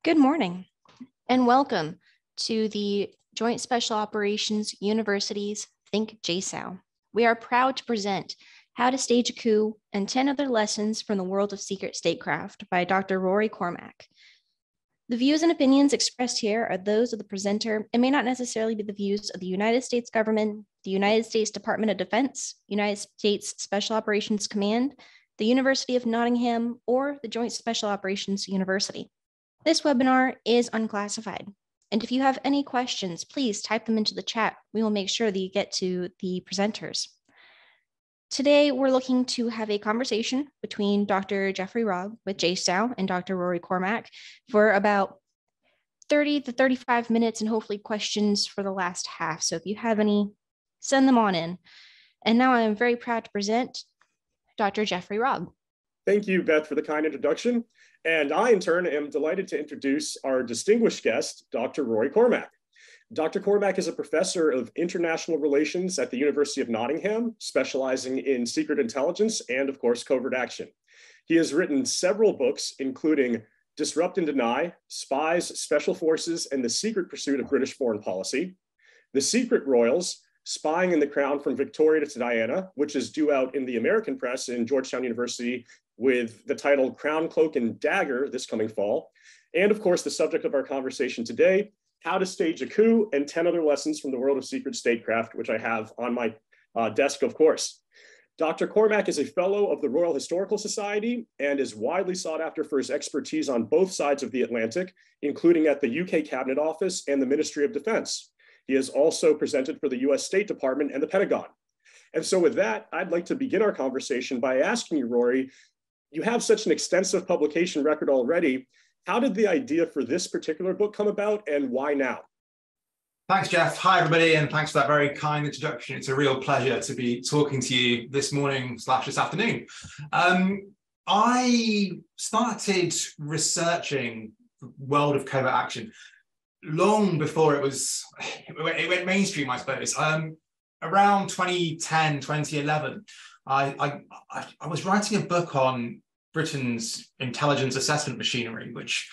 Good morning and welcome to the Joint Special Operations University's ThinkJSOU. We are proud to present How to Stage a Coup and 10 Other Lessons from the World of Secret Statecraft by Dr. Rory Cormac. The views and opinions expressed here are those of the presenter and may not necessarily be the views of the United States government, the United States Department of Defense, United States Special Operations Command, the University of Nottingham, or the Joint Special Operations University. This webinar is unclassified, and if you have any questions, please type them into the chat. We will make sure that you get to the presenters. Today, we're looking to have a conversation between Dr. Jeffrey Rogg with JSOU and Dr. Rory Cormac for about 30 to 35 minutes and hopefully questions for the last half. So if you have any, send them on in. And now I am very proud to present Dr. Jeffrey Rogg. Thank you, Beth, for the kind introduction. And I, in turn, am delighted to introduce our distinguished guest, Dr. Rory Cormac. Dr. Cormac is a professor of international relations at the University of Nottingham, specializing in secret intelligence and, of course, covert action. He has written several books, including Disrupt and Deny, Spies, Special Forces, and the Secret Pursuit of British Foreign Policy, The Secret Royals, Spying in the Crown from Victoria to Diana, which is due out in the American press in Georgetown University with the title Crown, Cloak, and Dagger this coming fall. And of course, the subject of our conversation today, How to Stage a Coup and 10 Other Lessons from the World of Secret Statecraft, which I have on my desk, of course. Dr. Cormac is a fellow of the Royal Historical Society and is widely sought after for his expertise on both sides of the Atlantic, including at the UK Cabinet Office and the Ministry of Defense. He has also presented for the US State Department and the Pentagon. And so with that, I'd like to begin our conversation by asking you, Rory, you have such an extensive publication record already. How did the idea for this particular book come about and why now? Thanks, Jeff. Hi, everybody, and thanks for that very kind introduction. It's a real pleasure to be talking to you this morning / this afternoon. I started researching the world of covert action long before it went mainstream, I suppose. Around 2010, 2011, I was writing a book on Britain's intelligence assessment machinery, which,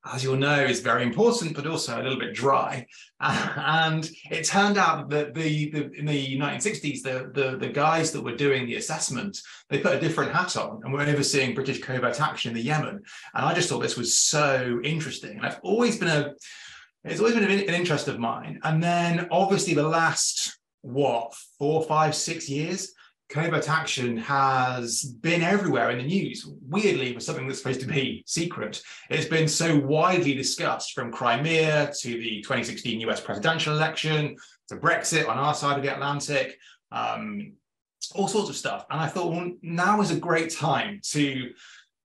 as you'll know, is very important, but also a little bit dry. And it turned out that in the 1960s, the guys that were doing the assessment, they put a different hat on and were overseeing British covert action in the Yemen. And I just thought this was so interesting. And it's always been an interest of mine. And then obviously the last, 4, 5, 6 years, covert action has been everywhere in the news. Weirdly, for something that's supposed to be secret, it's been so widely discussed, from Crimea to the 2016 US presidential election, to Brexit on our side of the Atlantic, all sorts of stuff. And I thought, well, now is a great time to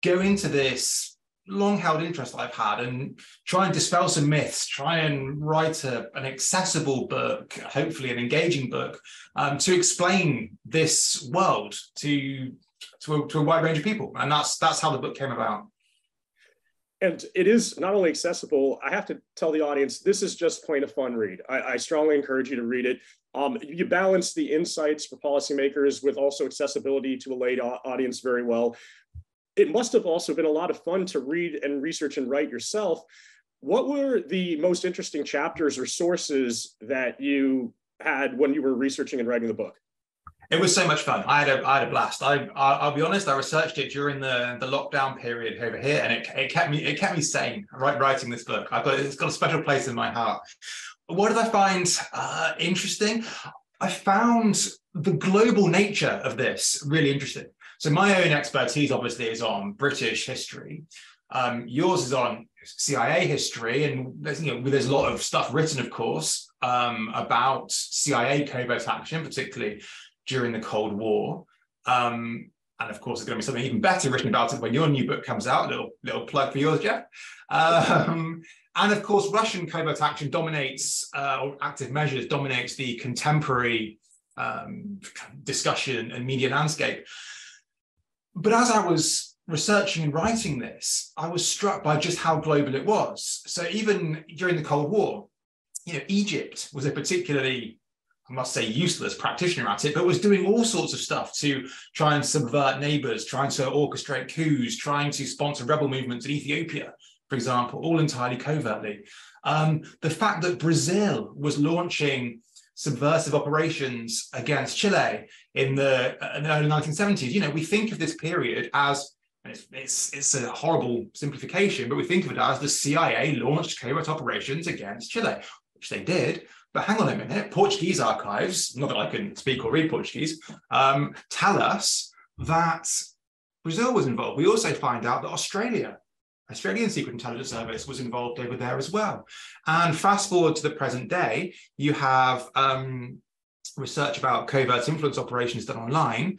go into this long-held interest I've had and try and dispel some myths, try and write an accessible book, hopefully an engaging book, to explain this world to a wide range of people. And that's how the book came about. And it is not only accessible, I have to tell the audience, this is just plain a fun read. I strongly encourage you to read it. You balance the insights for policymakers with also accessibility to a lay audience very well. It must have also been a lot of fun to read and research and write yourself. What were the most interesting chapters or sources that you had when you were researching and writing the book? It was so much fun. I had a blast. I'll be honest, I researched it during the lockdown period over here, and it kept me sane writing this book. It's got a special place in my heart. What did I find interesting? I found the global nature of this really interesting. So my own expertise obviously is on British history. Yours is on CIA history, and there's a lot of stuff written, of course, about CIA covert action, particularly during the Cold War. And of course, there's going to be something even better written about it when your new book comes out. Little plug for yours, Jeff. And of course, Russian covert action dominates, or active measures dominates, the contemporary discussion and media landscape. But as I was researching and writing this, I was struck by just how global it was. So even during the Cold War, Egypt was a particularly, I must say, useless practitioner at it, but was doing all sorts of stuff to try and subvert neighbors, trying to orchestrate coups, trying to sponsor rebel movements in Ethiopia. for example, all entirely covertly. The fact that Brazil was launching subversive operations against Chile in the early 1970s. You know, we think of this period as, it's a horrible simplification, but we think of it as the CIA launched covert operations against Chile, which they did. But hang on a minute, Portuguese archives, not that I can speak or read Portuguese, tell us that Brazil was involved. We also find out that Australian Secret Intelligence Service was involved over there as well. And fast forward to the present day, you have research about covert influence operations done online,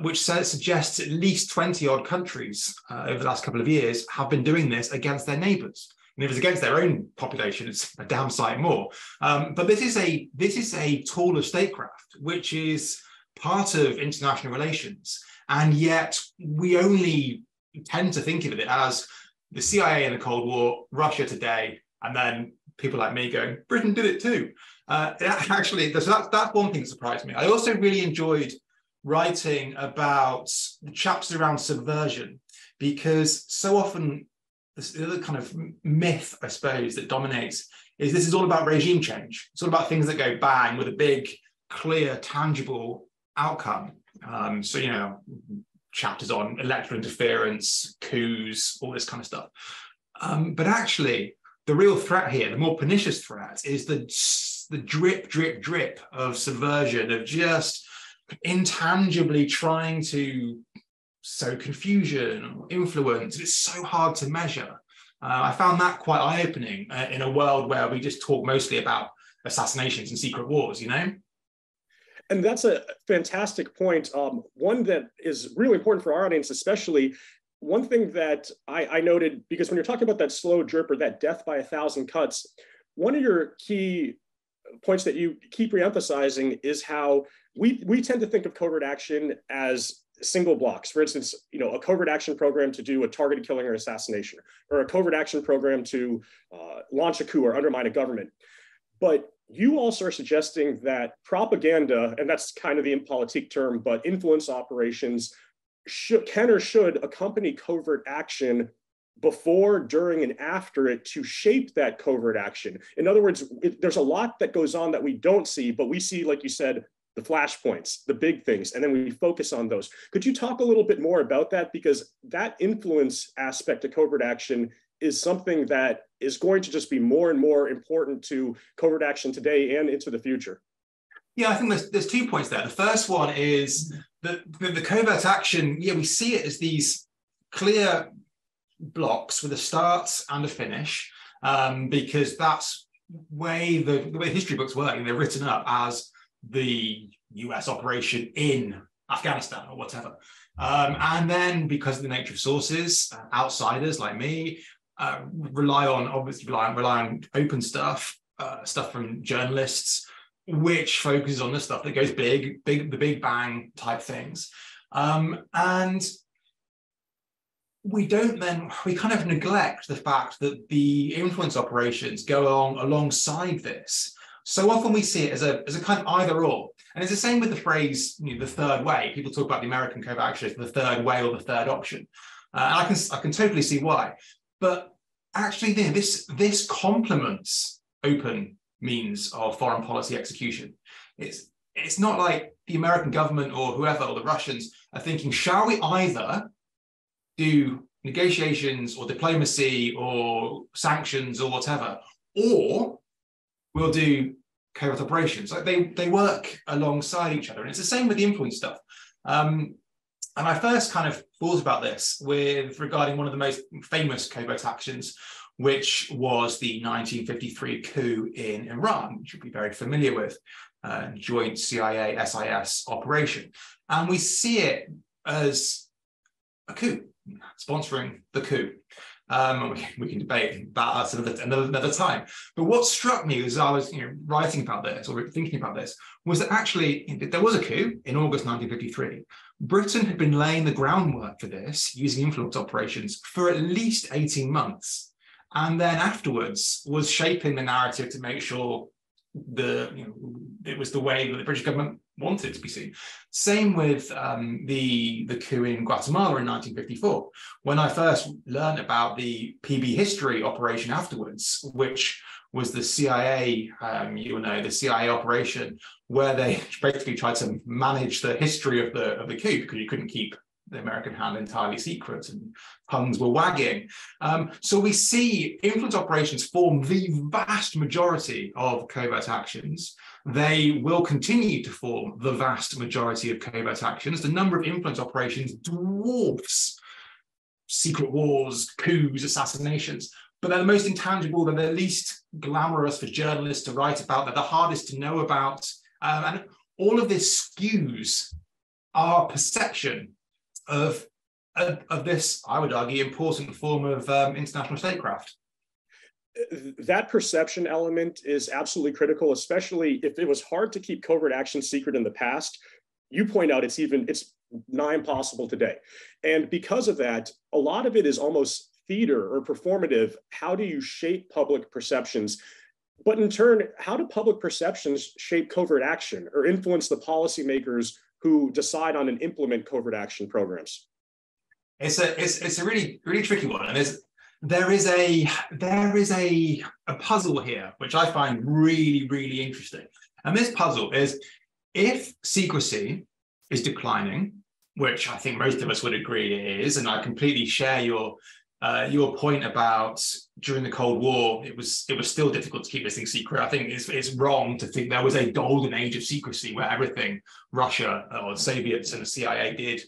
which suggests at least 20 odd countries over the last couple of years have been doing this against their neighbours. And if it's against their own population, it's a damn sight more. But this is a tool of statecraft, which is part of international relations. And yet we only tend to think of it as the CIA in the Cold War, Russia today, and then people like me going, Britain did it too. Actually, that's one thing that surprised me. I also really enjoyed writing about the chapters around subversion, because so often the other kind of myth, I suppose, that dominates is this is all about regime change. It's all about things that go bang with a big, clear, tangible outcome. So, you know, chapters on electoral interference, coups, all this kind of stuff. But actually, the real threat here, the more pernicious threat, is the drip, drip, drip of subversion, of just intangibly trying to sow confusion or influence. It's so hard to measure. I found that quite eye-opening in a world where we just talk mostly about assassinations and secret wars, you know? And that's a fantastic point. One that is really important for our audience, especially. One thing that I noted, because when you're talking about that slow drip or that death by 1,000 cuts, one of your key points that you keep reemphasizing is how we tend to think of covert action as single blocks. For instance, you know, a covert action program to do a targeted killing or assassination, or a covert action program to launch a coup or undermine a government. But you also are suggesting that propaganda, and that's kind of the impolitique term, but influence operations can or should accompany covert action before, during, and after it to shape that covert action. In other words, there's a lot that goes on that we don't see, but we see, like you said, the flashpoints, the big things, and then we focus on those. Could you talk a little bit more about that? Because that influence aspect of covert action is something that is going to just be more and more important to covert action today and into the future. Yeah, I think there's 2 points there. The first one is that the covert action, yeah, we see it as these clear blocks with a start and a finish, because that's the way history books work, and they're written up as the US operation in Afghanistan or whatever. And then because of the nature of sources, outsiders like me rely on open stuff, stuff from journalists, which focuses on the stuff that goes the big bang type things. And we kind of neglect the fact that the influence operations go on alongside this. So often we see it as a kind of either or. And it's the same with the phrase, you know, the third way. People talk about the American covert action as the third way or the third option. And I can totally see why. But actually this complements open means of foreign policy execution. It's not like the American government or whoever, or the Russians, are thinking, shall we either do negotiations or diplomacy or sanctions or whatever, or we'll do covert operations. Like they work alongside each other. And it's the same with the influence stuff. And I first kind of thought about this regarding one of the most famous covert actions, which was the 1953 coup in Iran, which you'll be very familiar with, joint CIA-SIS operation. And we see it as a coup, sponsoring the coup. We can debate about that another time. But what struck me as I was writing about this or thinking about this was that actually there was a coup in August 1953. Britain had been laying the groundwork for this using influence operations for at least 18 months. And then afterwards was shaping the narrative to make sure it was the way that the British government wanted to be seen. Same with the coup in Guatemala in 1954. When I first learned about the PB history operation afterwards, which was the CIA, you know, the CIA operation, where they basically tried to manage the history of the coup because you couldn't keep the American hand entirely secret and tongues were wagging. So we see influence operations form the vast majority of covert actions. They will continue to form the vast majority of covert actions. The number of influence operations dwarfs secret wars, coups, assassinations, but they're the most intangible, they're the least glamorous for journalists to write about, they're the hardest to know about. And all of this skews our perception of this, I would argue, important form of international statecraft. That perception element is absolutely critical, especially if it was hard to keep covert action secret in the past. You point out it's nigh impossible today. And because of that, a lot of it is almost theater or performative. How do you shape public perceptions? But in turn, how do public perceptions shape covert action or influence the policymakers who decide on and implement covert action programs? It's a really, really tricky one. And there is a puzzle here, which I find really, really interesting. And this puzzle is, if secrecy is declining, which I think most of us would agree it is, and I completely share your point about during the Cold War, it was still difficult to keep this thing secret. I think it's wrong to think there was a golden age of secrecy where everything Russia or the Soviets and the CIA did,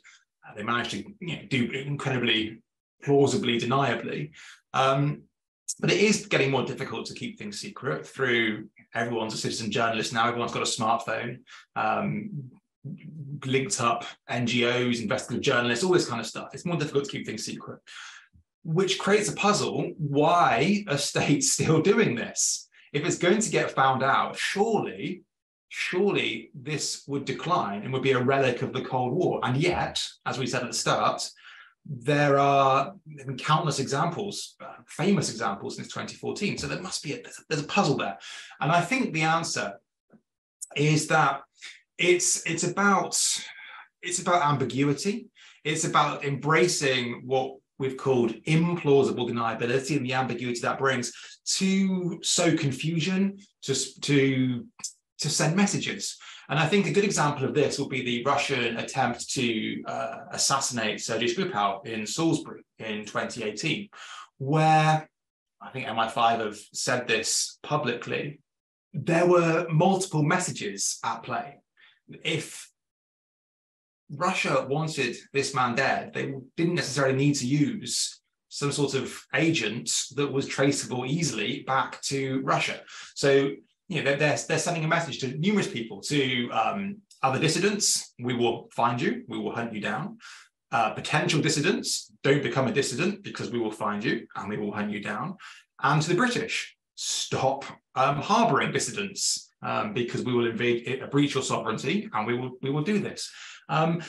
they managed to do incredibly plausibly, deniably. But it is getting more difficult to keep things secret through everyone's a citizen journalist now, everyone's got a smartphone, linked up NGOs, investigative journalists, all this kind of stuff. It's more difficult to keep things secret, which creates a puzzle. Why are states still doing this? If it's going to get found out, surely this would decline and would be a relic of the Cold War. And yet, as we said at the start, there are countless examples, famous examples since 2014. So there must be there's a puzzle there. And I think the answer is that it's about ambiguity. It's about embracing what we've called implausible deniability and the ambiguity that brings to sow confusion, to send messages. And I think a good example of this will be the Russian attempt to assassinate Sergei Skripal in Salisbury in 2018, where I think MI5 have said this publicly. There were multiple messages at play. If Russia wanted this man dead, they didn't necessarily need to use some sort of agent that was traceable easily back to Russia. So, they're sending a message to numerous people, to other dissidents: we will find you, we will hunt you down. Potential dissidents: don't become a dissident because we will find you and we will hunt you down. And to the British: stop harboring dissidents because we will breach your sovereignty and we will do this.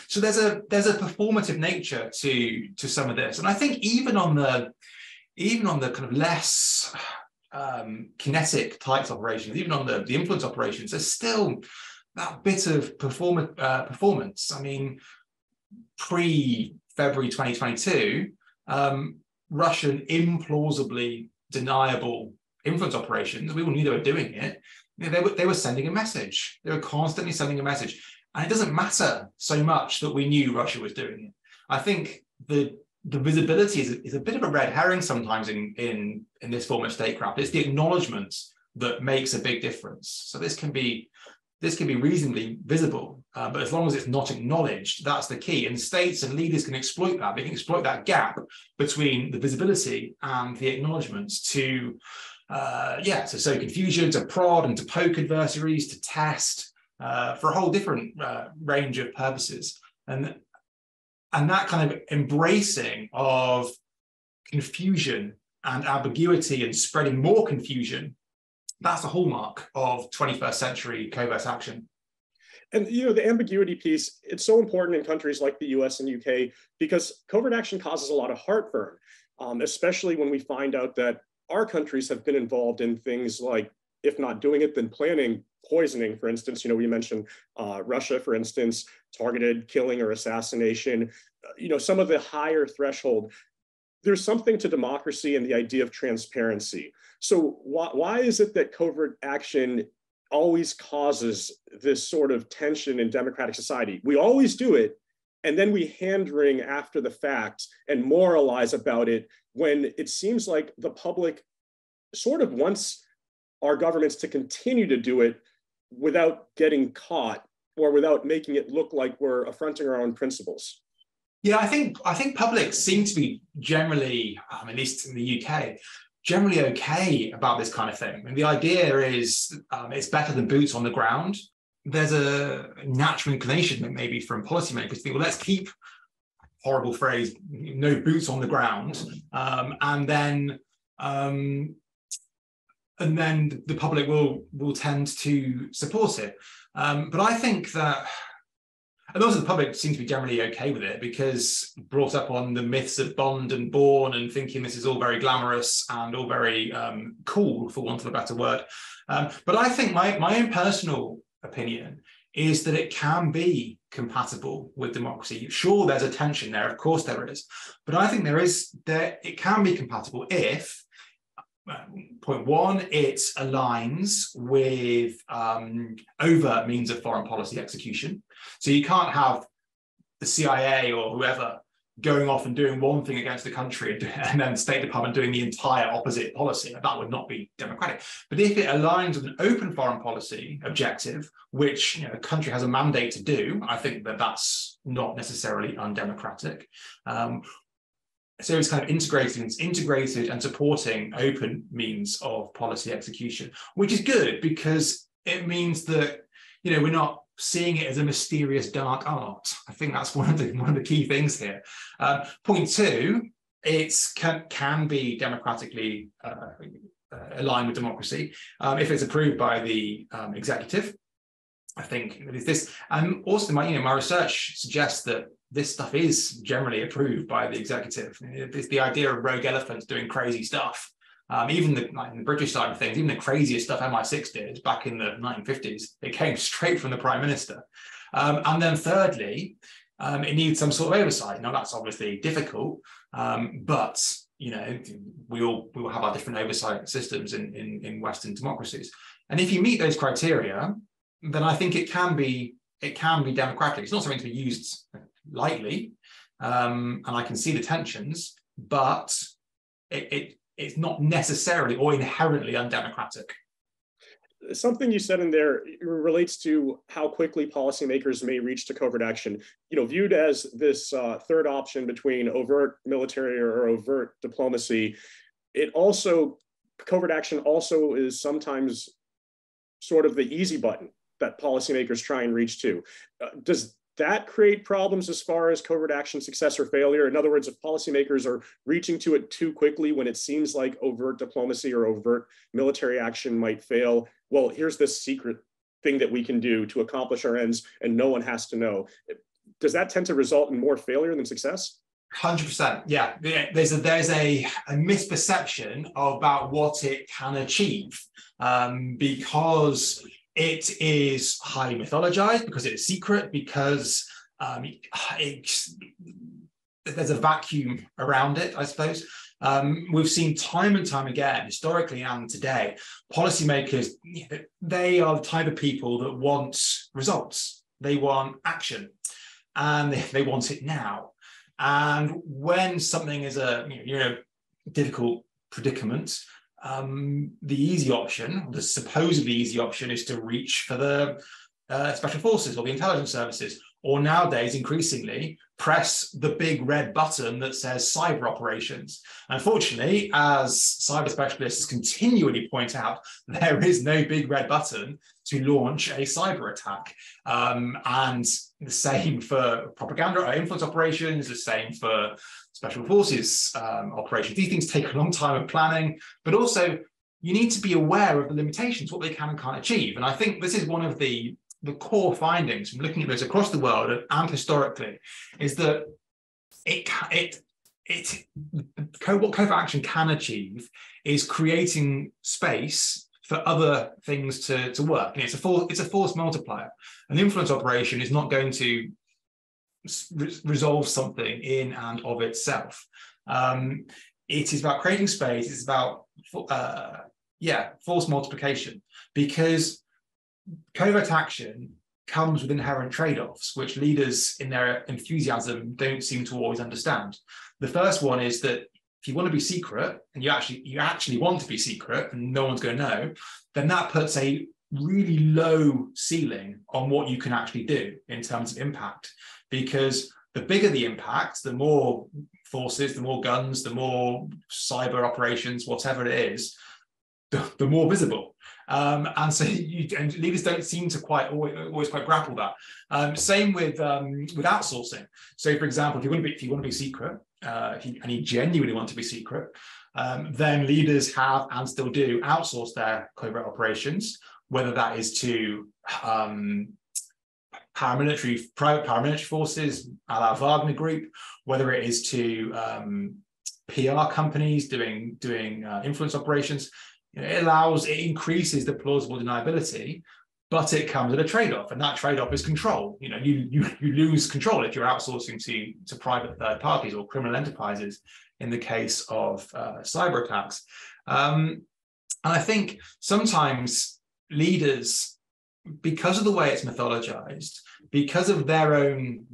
So there's a performative nature to some of this, and I think even on the kind of less kinetic types of operations, even on the influence operations, there's still that bit of performance. I mean, pre-February 2022, Russian implausibly deniable influence operations, we all knew they were doing it. They were sending a message. They were constantly sending a message. And it doesn't matter so much that we knew Russia was doing it. I think the visibility is a bit of a red herring sometimes in this form of statecraft. It's the acknowledgement that makes a big difference. So this can be reasonably visible, but as long as it's not acknowledged, that's the key. And states and leaders can exploit that. They can exploit that gap between the visibility and the acknowledgements to sow confusion, to prod and to poke adversaries, to test, for a whole different range of purposes. And that kind of embracing of confusion and ambiguity and spreading more confusion, that's a hallmark of 21st century covert action. And the ambiguity piece, it's so important in countries like the US and UK because covert action causes a lot of heartburn, especially when we find out that our countries have been involved in things like if not doing it, then planning poisoning. For instance, we mentioned Russia, for instance, targeted killing or assassination. Some of the higher threshold. There's something to democracy and the idea of transparency. So why is it that covert action always causes this sort of tension in democratic society? We always do it, and then we hand wring after the fact and moralize about it when it seems like the public sort of wants our governments to continue to do it without getting caught or without making it look like we're affronting our own principles. Yeah, I think public seem to be generally, at least in the UK, generally okay about this kind of thing. And the idea is it's better than boots on the ground. There's a natural inclination maybe from policymakers to think, well, let's keep, horrible phrase, no boots on the ground, and then the public will tend to support it. But I think that, and also the public seems to be generally okay with it because brought up on the myths of Bond and Bourne and thinking this is all very glamorous and all very cool, for want of a better word. But I think my own personal opinion is that it can be compatible with democracy. Sure, there's a tension there, of course there is, but I think it can be compatible if, point one, it aligns with overt means of foreign policy execution. So you can't have the CIA or whoever going off and doing one thing against the country and then the State Department doing the entire opposite policy. That would not be democratic. But if it aligns with an open foreign policy objective, which a country has a mandate to do, I think that that's not necessarily undemocratic. So it's kind of integrated and supporting open means of policy execution, which is good because it means that we're not seeing it as a mysterious dark art. I think that's one of the key things here. Point two, it can be democratically aligned with democracy if it's approved by the executive. I think it is this, and also my research suggests that this stuff is generally approved by the executive. It's the idea of rogue elephants doing crazy stuff. Even the British side of things, even the craziest stuff MI6 did back in the 1950s, it came straight from the Prime Minister. And then thirdly, it needs some sort of oversight. Now that's obviously difficult, but we will have our different oversight systems in Western democracies. And if you meet those criteria, then I think it can be democratic. It's not something to be used lightly, and I can see the tensions, but it's not necessarily or inherently undemocratic. Something you said in there relates to how quickly policymakers may reach to covert action. Viewed as this third option between overt military or overt diplomacy, covert action also is sometimes sort of the easy button that policymakers try and reach to. Does that create problems as far as covert action success or failure? In other words, if policymakers are reaching to it too quickly when it seems like overt diplomacy or overt military action might fail, well, here's this secret thing that we can do to accomplish our ends and no one has to know. Does that tend to result in more failure than success? 100%. Yeah. There's a misperception about what it can achieve because it is highly mythologized, because it is secret, because there's a vacuum around it, I suppose. We've seen time and time again, historically and today, policymakers, they are the type of people that want results. They want action, and they want it now. And when something is a difficult predicament, the easy option, the supposedly easy option, is to reach for the special forces or the intelligence services, or nowadays, increasingly, press the big red button that says cyber operations. Unfortunately, as cyber specialists continually point out, there is no big red button to launch a cyber attack. And the same for propaganda or influence operations, the same for special forces operations. These things take a long time of planning, but also you need to be aware of the limitations, what they can and can't achieve. And I think this is one of the core findings from looking at this across the world and historically, is that what covert action can achieve is creating space for other things to work. It's a force multiplier. An influence operation is not going to resolve something in and of itself. It is about creating space. It's about force multiplication, because covert action comes with inherent trade-offs, which leaders in their enthusiasm don't seem to always understand. The first one is that if you want to be secret, and you actually want to be secret and no one's going to know, then that puts a really low ceiling on what you can actually do in terms of impact. Because the bigger the impact, the more forces, the more guns, the more cyber operations, whatever it is, the more visible. And so leaders don't seem to always quite grapple that. Same with outsourcing. So, for example, if you want to be secret, and you genuinely want to be secret, then leaders have and still do outsource their covert operations, whether that is to private paramilitary forces, a la Wagner Group, whether it is to PR companies doing influence operations. It increases the plausible deniability, but it comes at a trade-off, and that trade-off is control. You lose control if you're outsourcing to private third parties or criminal enterprises in the case of cyber attacks. And I think sometimes leaders, because of the way it's methodologized, because of their own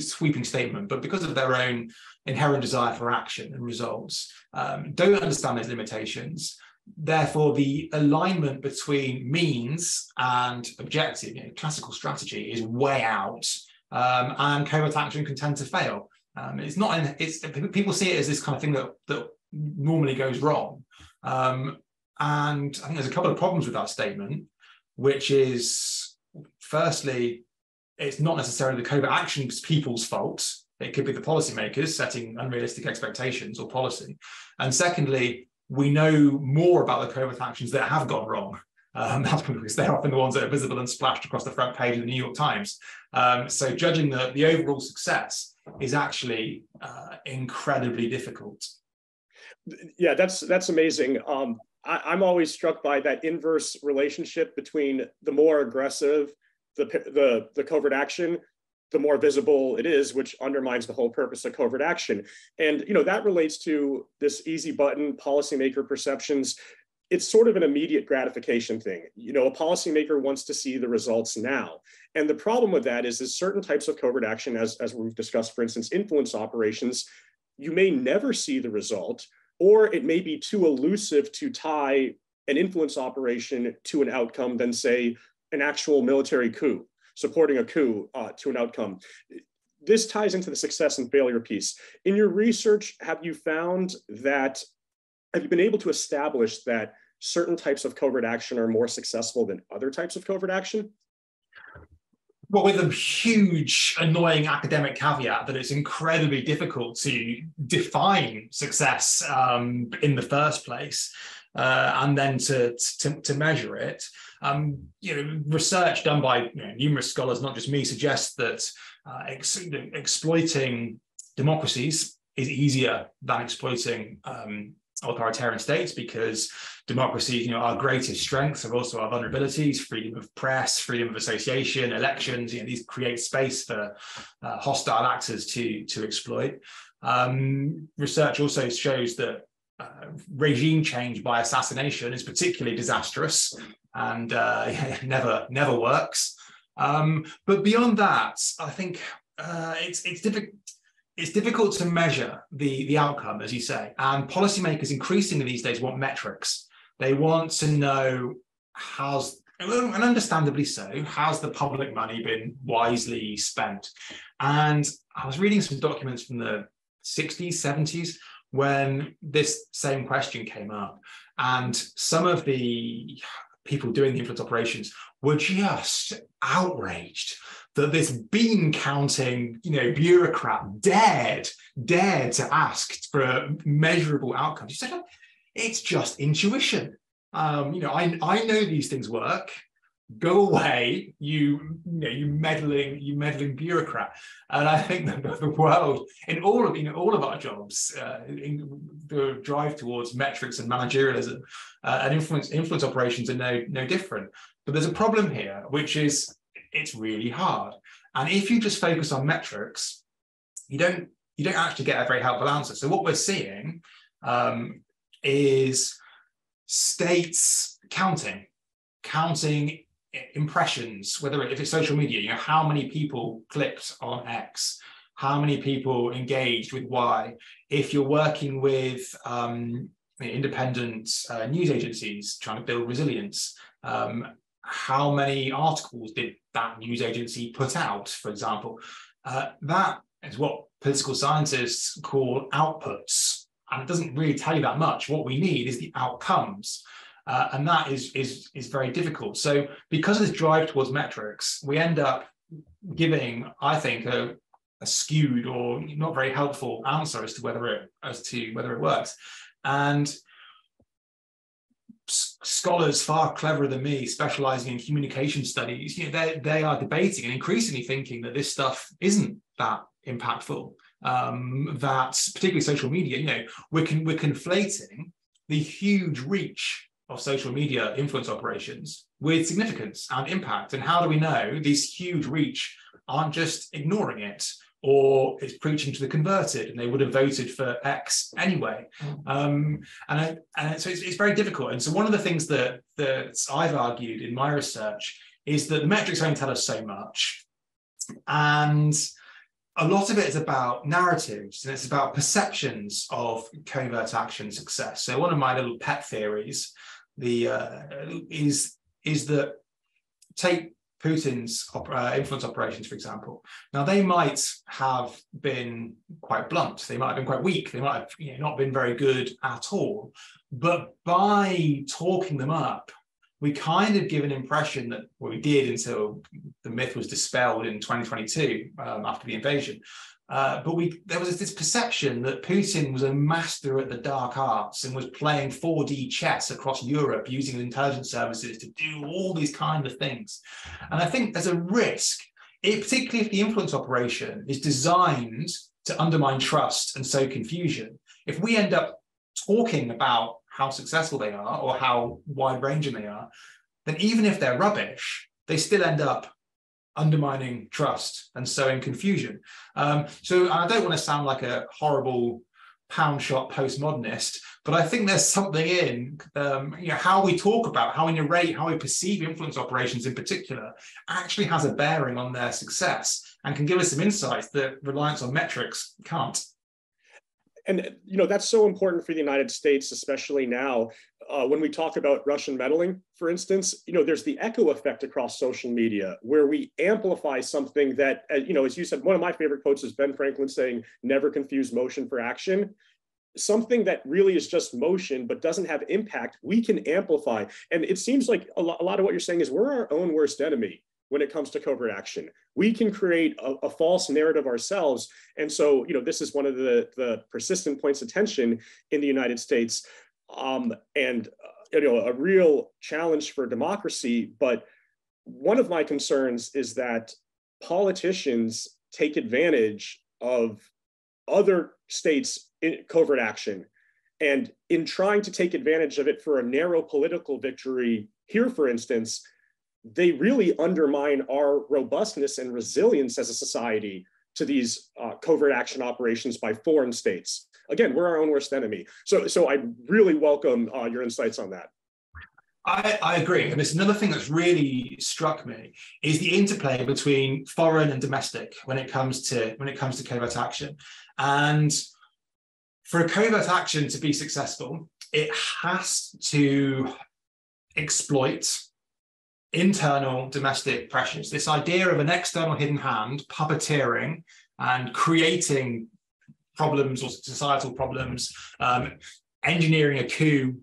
sweeping statement, but because of their own inherent desire for action and results, don't understand those limitations. Therefore, the alignment between means and objective, classical strategy, is way out, and covert action can tend to fail. People see it as this kind of thing that normally goes wrong, and I think there's a couple of problems with that statement, which is, firstly, it's not necessarily the covert action people's fault. It could be the policymakers setting unrealistic expectations or policy, and secondly, we know more about the covert actions that have gone wrong. That's because they're often the ones that are visible and splashed across the front page of the New York Times. So judging the overall success is actually incredibly difficult. Yeah, that's amazing. I'm always struck by that inverse relationship between the more aggressive the covert action, the more visible it is, which undermines the whole purpose of covert action. And that relates to this easy button policymaker perceptions. It's sort of an immediate gratification thing. A policymaker wants to see the results now. And the problem with that is certain types of covert action, as we've discussed, for instance, influence operations, you may never see the result, or it may be too elusive to tie an influence operation to an outcome than, say, an actual military coup, supporting a coup to an outcome. This ties into the success and failure piece. In your research, have you been able to establish that certain types of covert action are more successful than other types of covert action? Well, with a huge, annoying academic caveat that it's incredibly difficult to define success in the first place, and then to measure it. Research done by numerous scholars, not just me, suggests that exploiting democracies is easier than exploiting authoritarian states, because democracies, our greatest strengths are also our vulnerabilities: freedom of press, freedom of association, elections. These create space for hostile actors to exploit. Research also shows that regime change by assassination is particularly disastrous and never works. But beyond that, I think it's difficult to measure the outcome, as you say. And policymakers increasingly these days want metrics. They want to know and understandably so, how's the public money been wisely spent? And I was reading some documents from the 60s, 70s, when this same question came up, and some of the people doing the influence operations were just outraged that this bean counting, bureaucrat dared to ask for measurable outcomes. You said, it's just intuition. I know these things work. go away, you meddling bureaucrat. And I think that the world, in all of our jobs, in the drive towards metrics and managerialism and influence operations are no different. But there's a problem here, which is it's really hard. And if you just focus on metrics, you don't actually get a very helpful answer. So what we're seeing is states counting impressions, if it's social media, how many people clicked on X, how many people engaged with Y. If you're working with independent news agencies trying to build resilience, how many articles did that news agency put out, for example? That is what political scientists call outputs. And it doesn't really tell you that much. What we need is the outcomes. And that is very difficult. So because of this drive towards metrics, we end up giving, I think, a skewed or not very helpful answer as to whether it works. And scholars far cleverer than me, specializing in communication studies, they are debating and increasingly thinking that this stuff isn't that impactful. That particularly social media, we're conflating the huge reach of social media influence operations with significance and impact. And how do we know these huge reach aren't just ignoring it, or it's preaching to the converted and they would have voted for X anyway? And so it's very difficult. And so one of the things that I've argued in my research is that the metrics only tell us so much. And a lot of it is about narratives, and it's about perceptions of covert action success. So one of my little pet theories is that, take Putin's influence operations, for example. Now, they might have been quite blunt. They might have been quite weak. They might have not been very good at all. But by talking them up, we kind of give an impression that, well, we did until the myth was dispelled in 2022 after the invasion. But there was this perception that Putin was a master at the dark arts and was playing 4D chess across Europe using intelligence services to do all these kind of things. And I think there's a risk, particularly if the influence operation is designed to undermine trust and sow confusion. If we end up talking about how successful they are or how wide-ranging they are, then even if they're rubbish, they still end up undermining trust and sowing confusion. So I don't want to sound like a horrible pound shot postmodernist, but I think there's something in how we talk about, how we narrate, how we perceive influence operations in particular actually has a bearing on their success and can give us some insights that reliance on metrics can't. And that's so important for the United States, especially now when we talk about Russian meddling, for instance. There's the echo effect across social media where we amplify something that, as you said, one of my favorite quotes is Ben Franklin saying, "Never confuse motion for action." Something that really is just motion but doesn't have impact, we can amplify. And it seems like a lot of what you're saying is we're our own worst enemy when it comes to covert action. We can create a false narrative ourselves. And so, this is one of the persistent points of tension in the United States, and a real challenge for democracy. But one of my concerns is that politicians take advantage of other states' covert action. And in trying to take advantage of it for a narrow political victory here, for instance, they really undermine our robustness and resilience as a society to these covert action operations by foreign states. Again, we're our own worst enemy. So I really welcome your insights on that. I agree. And it's another thing that's really struck me is the interplay between foreign and domestic when it comes to covert action. And for a covert action to be successful, it has to exploit internal domestic pressures. This idea of an external hidden hand puppeteering and creating problems or societal problems, engineering a coup.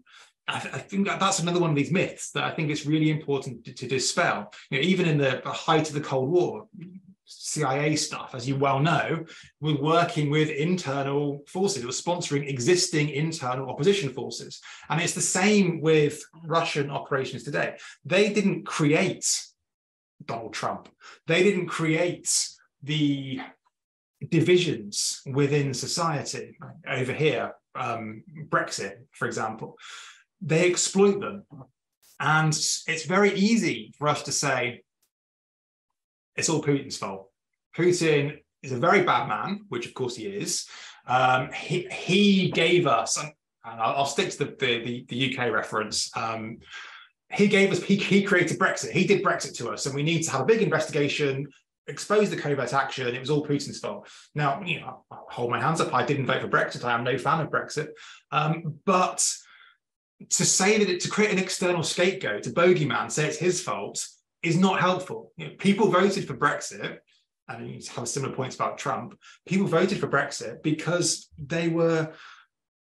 I think that's another one of these myths that I think it's really important to dispel. Even in the height of the Cold War, CIA stuff, as you well know, was working with internal forces. It was sponsoring existing internal opposition forces. And it's the same with Russian operations today. They didn't create Donald Trump. They didn't create the divisions within society over here, Brexit, for example. They exploit them. And it's very easy for us to say, it's all Putin's fault. Putin is a very bad man, which of course he is. He gave us, and I'll stick to the UK reference. He created Brexit. He did Brexit to us, and we need to have a big investigation, expose the covert action. It was all Putin's fault. Now, I'll hold my hands up. I didn't vote for Brexit. I am no fan of Brexit. But to say that to create an external scapegoat, a bogeyman, say it's his fault, is not helpful. People voted for Brexit, and you have similar points about Trump. People voted for Brexit because they were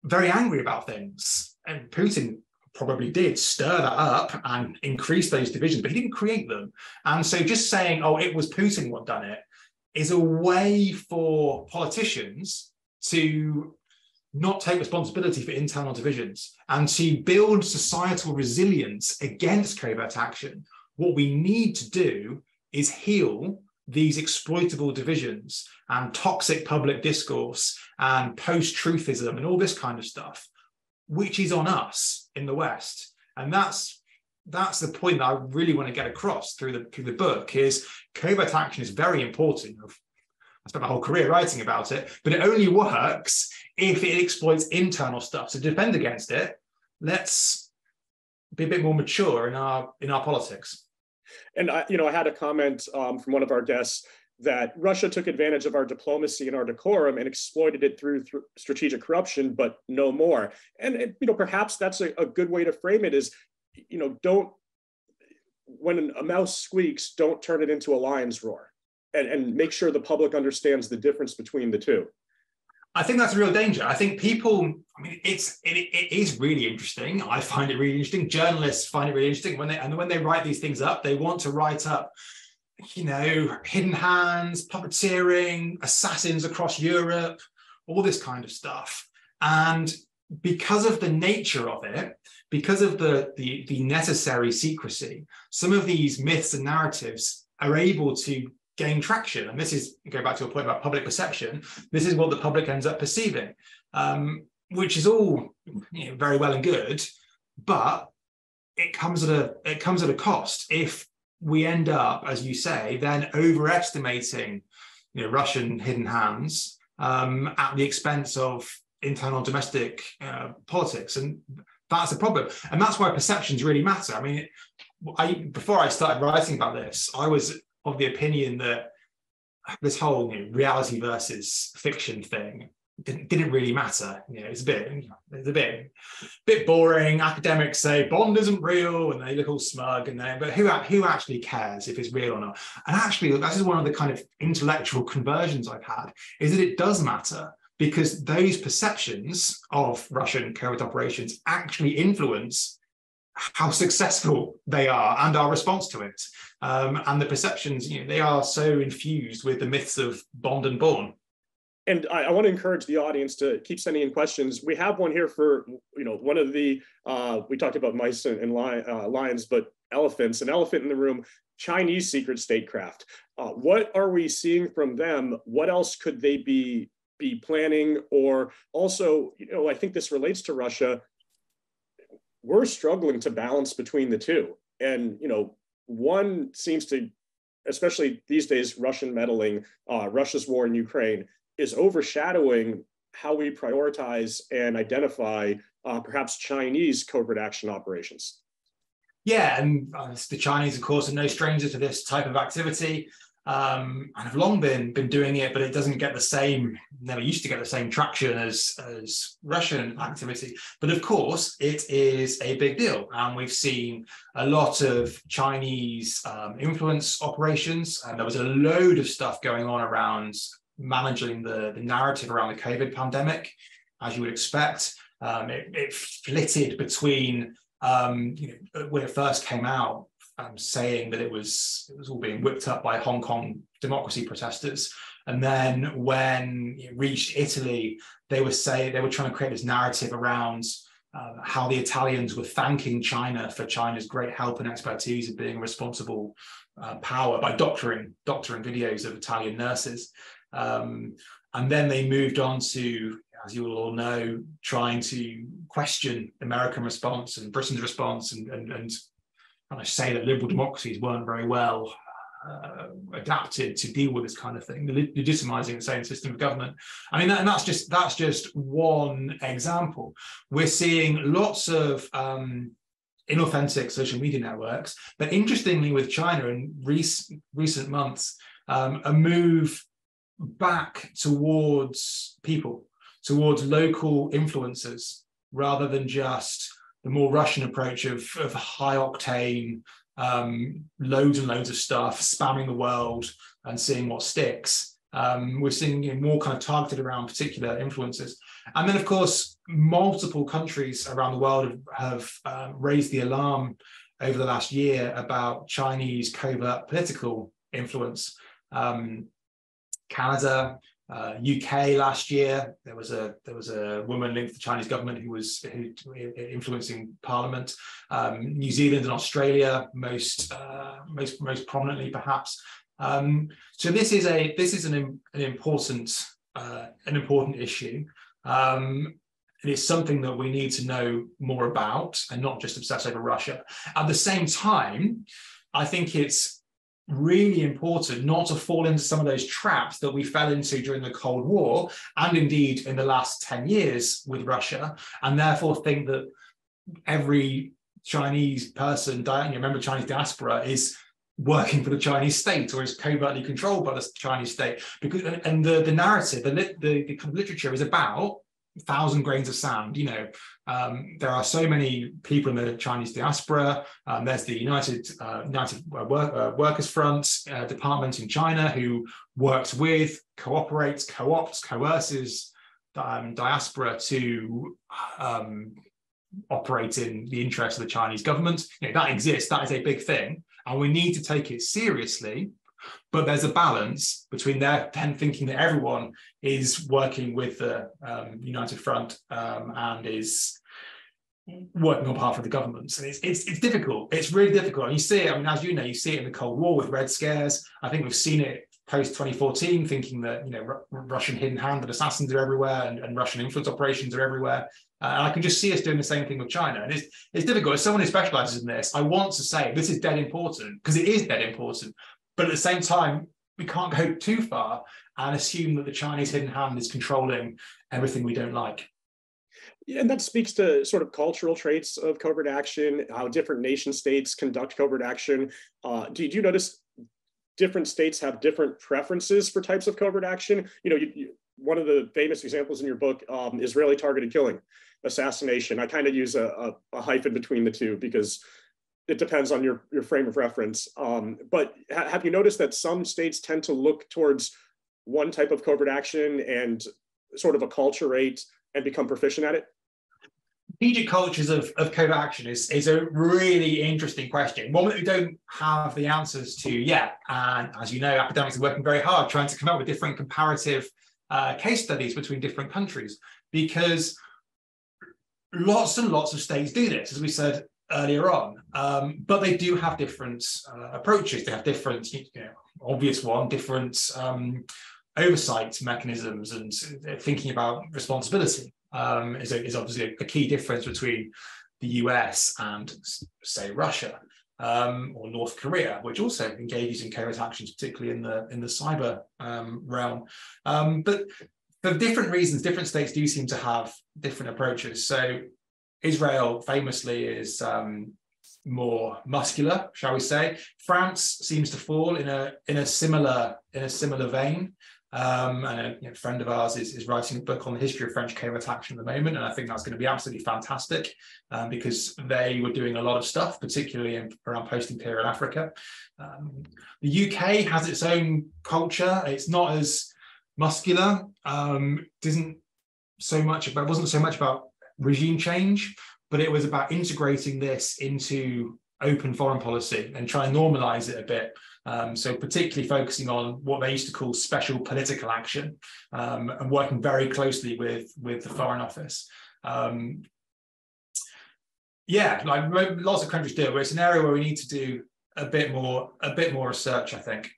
very angry about things. And Putin probably did stir that up and increase those divisions, but he didn't create them. And so just saying, oh, it was Putin what done it, is a way for politicians to not take responsibility for internal divisions and to build societal resilience against covert action. What we need to do is heal these exploitable divisions and toxic public discourse and post-truthism and all this kind of stuff, which is on us in the West. And that's the point that I really want to get across through the book is covert action is very important. I spent my whole career writing about it, but it only works if it exploits internal stuff. So to defend against it, let's be a bit more mature in our politics. And I had a comment from one of our guests that Russia took advantage of our diplomacy and our decorum and exploited it through strategic corruption, but no more. And perhaps that's a good way to frame it is, when a mouse squeaks, don't turn it into a lion's roar, and make sure the public understands the difference between the two. I think that's a real danger. I think people, it is really interesting. I find it really interesting. Journalists find it really interesting when they write these things up, they want to write up, hidden hands, puppeteering, assassins across Europe, all this kind of stuff. And because of the nature of it, because of the necessary secrecy, some of these myths and narratives are able to gain traction. And this is, go back to your point about public perception, this is what the public ends up perceiving, which is all very well and good, but it comes at a cost. If we end up, as you say, then overestimating Russian hidden hands at the expense of internal domestic politics. And that's a problem. And that's why perceptions really matter. Before I started writing about this, I was of the opinion that this whole reality versus fiction thing didn't really matter. It's a bit boring. Academics say Bond isn't real, and they look all smug, but who actually cares if it's real or not? And actually, this is one of the kind of intellectual conversions I've had, is that it does matter, because those perceptions of Russian covert operations actually influence how successful they are and our response to it. And the perceptions, they are so infused with the myths of Bond and Bourne. And I want to encourage the audience to keep sending in questions. We have one here for, one of the, we talked about mice and lions, but elephants, an elephant in the room, Chinese secret statecraft. What are we seeing from them? What else could they be planning? Or also, I think this relates to Russia. We're struggling to balance between the two. And, one seems to, especially these days, Russian meddling, Russia's war in Ukraine is overshadowing how we prioritize and identify perhaps Chinese covert action operations. Yeah, and the Chinese, of course, are no stranger to this type of activity. And have long been doing it, but it doesn't get the same, never used to get the same traction as Russian activity. But of course, it is a big deal. And we've seen a lot of Chinese influence operations. And there was a load of stuff going on around managing the narrative around the COVID pandemic, as you would expect. It flitted between, when it first came out, saying that it was all being whipped up by Hong Kong democracy protesters. And then when it reached Italy, they were trying to create this narrative around how the Italians were thanking China for China's great help and expertise of being a responsible power by doctoring videos of Italian nurses. And then they moved on to, as you will all know, trying to question American response and Britain's response and kind of say that liberal democracies weren't very well adapted to deal with this kind of thing, legitimizing its own system of government. I mean, and that's just one example. We're seeing lots of inauthentic social media networks, but interestingly with China in recent months, a move back towards people, towards local influencers, rather than just the more Russian approach of high octane, loads and loads of stuff, spamming the world and seeing what sticks. We're seeing more kind of targeted around particular influencers. And then, of course, multiple countries around the world have raised the alarm over the last year about Chinese covert political influence. Canada, UK last year, there was a woman linked to the Chinese government who influencing parliament. New Zealand and Australia, most prominently perhaps. So this is an important issue. It is something that we need to know more about and not just obsess over Russia. At the same time, I think it's really important not to fall into some of those traps that we fell into during the Cold War and indeed in the last 10 years with Russia, and therefore think that every Chinese person, member of Chinese diaspora, is working for the Chinese state or is covertly controlled by the Chinese state. Because and the narrative, the kind of literature is about 1,000 grains of sand. There are so many people in the Chinese diaspora. There's the United Workers Front department in China who works with, cooperates, co-opts, coerces diaspora to operate in the interest of the Chinese government. That exists. That is a big thing, and we need to take it seriously. But there's a balance between them thinking that everyone is working with the United Front and is working on behalf of the governments. And it's difficult. It's really difficult. And you see it, as you know, you see it in the Cold War with Red Scares. I think we've seen it post-2014, thinking that Russian hidden-handed assassins are everywhere and Russian influence operations are everywhere. And I can just see us doing the same thing with China. And it's difficult. As someone who specializes in this, I want to say this is dead important, because it is dead important. But at the same time, we can't go too far and assume that the Chinese hidden hand is controlling everything we don't like. Yeah, and that speaks to sort of cultural traits of covert action, how different nation states conduct covert action. Did you notice different states have different preferences for types of covert action? One of the famous examples in your book, Israeli targeted killing, assassination. I kind of use a hyphen between the two because it depends on your frame of reference. But have you noticed that some states tend to look towards one type of covert action and sort of acculturate and become proficient at it? Strategic cultures of covert action is a really interesting question, one that we don't have the answers to yet. And as you know, academics are working very hard trying to come up with different comparative case studies between different countries, because lots and lots of states do this, as we said earlier on, but they do have different approaches. They have different, obvious one, different oversight mechanisms, and thinking about responsibility is obviously a key difference between the US and, say, Russia or North Korea, which also engages in covert actions, particularly in the cyber realm. But for different reasons, different states do seem to have different approaches. So Israel famously is more muscular, shall we say. France seems to fall in a similar vein. And a friend of ours is writing a book on the history of French covert action at the moment, and I think that's going to be absolutely fantastic because they were doing a lot of stuff, particularly around post-imperial Africa. The UK has its own culture. It's not as muscular. Wasn't so much about regime change, but it was about integrating this into open foreign policy and try and normalize it a bit. So particularly focusing on what they used to call special political action, and working very closely with the Foreign Office. Yeah, like lots of countries do it, but it's an area where we need to do a bit more research, I think.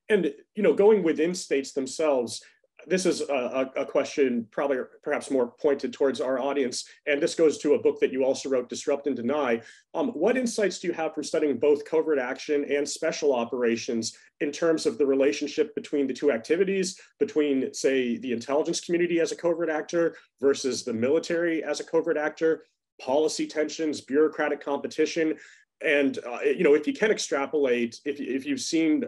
And, you know, going within states themselves, this is a question probably perhaps more pointed towards our audience, and this goes to a book that you also wrote, Disrupt and Deny. What insights do you have from studying both covert action and special operations in terms of the relationship between the two activities, between, say, the intelligence community as a covert actor versus the military as a covert actor, policy tensions, bureaucratic competition? And, you know, if you can extrapolate, if you've seen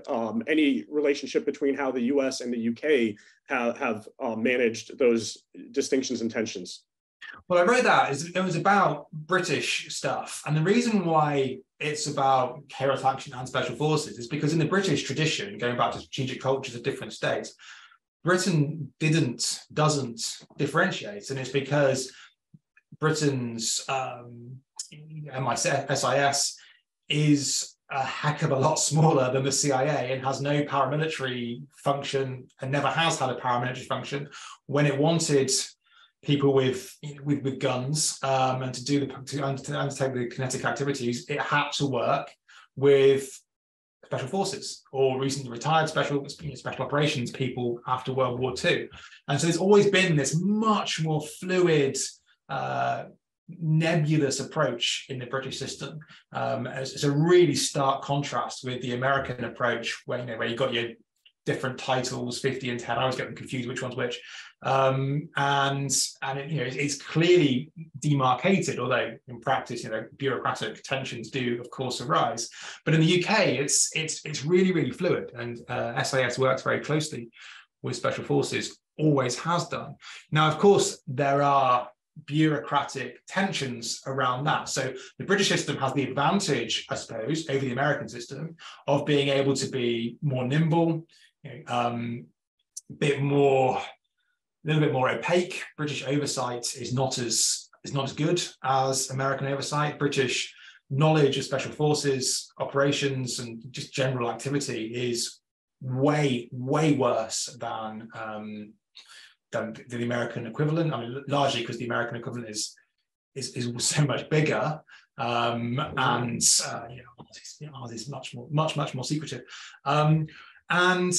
any relationship between how the US and the UK have managed those distinctions and tensions. Well, I wrote that, it was about British stuff. And the reason why it's about covert action and special forces is because in the British tradition, going back to strategic cultures of different states, Britain doesn't differentiate. And it's because Britain's SIS is a heck of a lot smaller than the CIA and has no paramilitary function and never has had a paramilitary function. When it wanted people with guns and to undertake the kinetic activities, it had to work with special forces or recently retired special operations people after World War II. And so there's always been this much more fluid, nebulous approach in the British system. It's a really stark contrast with the American approach, where you've got your different titles, 50 and 10. I always get them confused which one's which. And it's clearly demarcated, although in practice, bureaucratic tensions do, of course, arise. But in the UK, it's really, really fluid, and SIS works very closely with special forces, always has done. Now, of course, there are bureaucratic tensions around that. So the British system has the advantage, I suppose, over the American system of being able to be more nimble, a little bit more opaque. British oversight is not as good as American oversight. British knowledge of special forces operations and just general activity is way worse than the American equivalent. I mean, largely because the American equivalent is so much bigger, and ours is much more secretive, and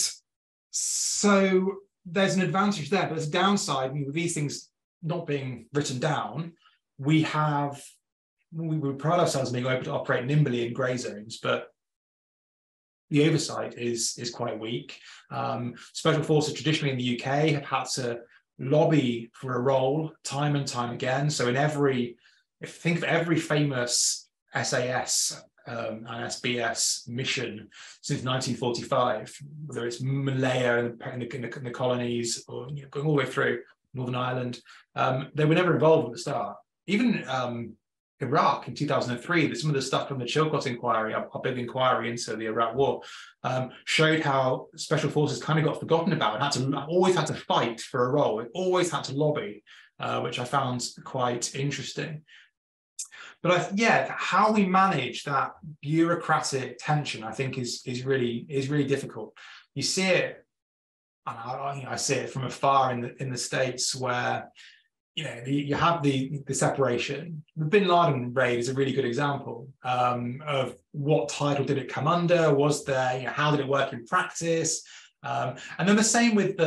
so there's an advantage there. But there's a downside. I mean, with these things not being written down, we pride ourselves on being able to operate nimbly in grey zones, but the oversight is quite weak. Special forces traditionally in the UK have had to lobby for a role time and time again. So think of every famous SAS and SBS mission since 1945, whether it's Malaya in the colonies or going all the way through Northern Ireland, they were never involved at the start. Even Iraq in 2003, some of the stuff from the Chilcot inquiry, our big inquiry into the Iraq war, showed how special forces kind of got forgotten about and always had to fight for a role. It always had to lobby, which I found quite interesting. But how we manage that bureaucratic tension, I think, is really difficult. You see it, and I see it from afar in the States, where you have the separation. The Bin Laden raid is a really good example of what title did it come under? Was there, how did it work in practice? And then the same with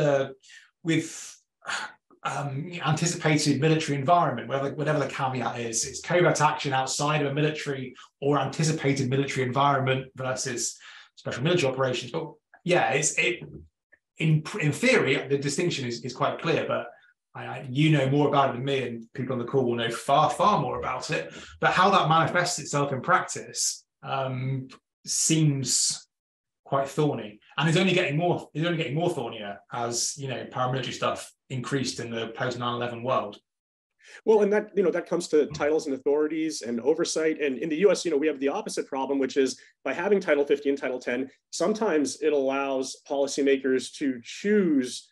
anticipated military environment, whatever the caveat is. It's covert action outside of a military or anticipated military environment versus special military operations. But in theory, the distinction is quite clear, but you know more about it than me, and people on the call will know far more about it. But how that manifests itself in practice seems quite thorny, and is only getting more thornier as paramilitary stuff increased in the post 9/11 world. Well, and that comes to titles and authorities and oversight. And in the US, we have the opposite problem, which is by having Title 50 and Title 10, sometimes it allows policymakers to choose,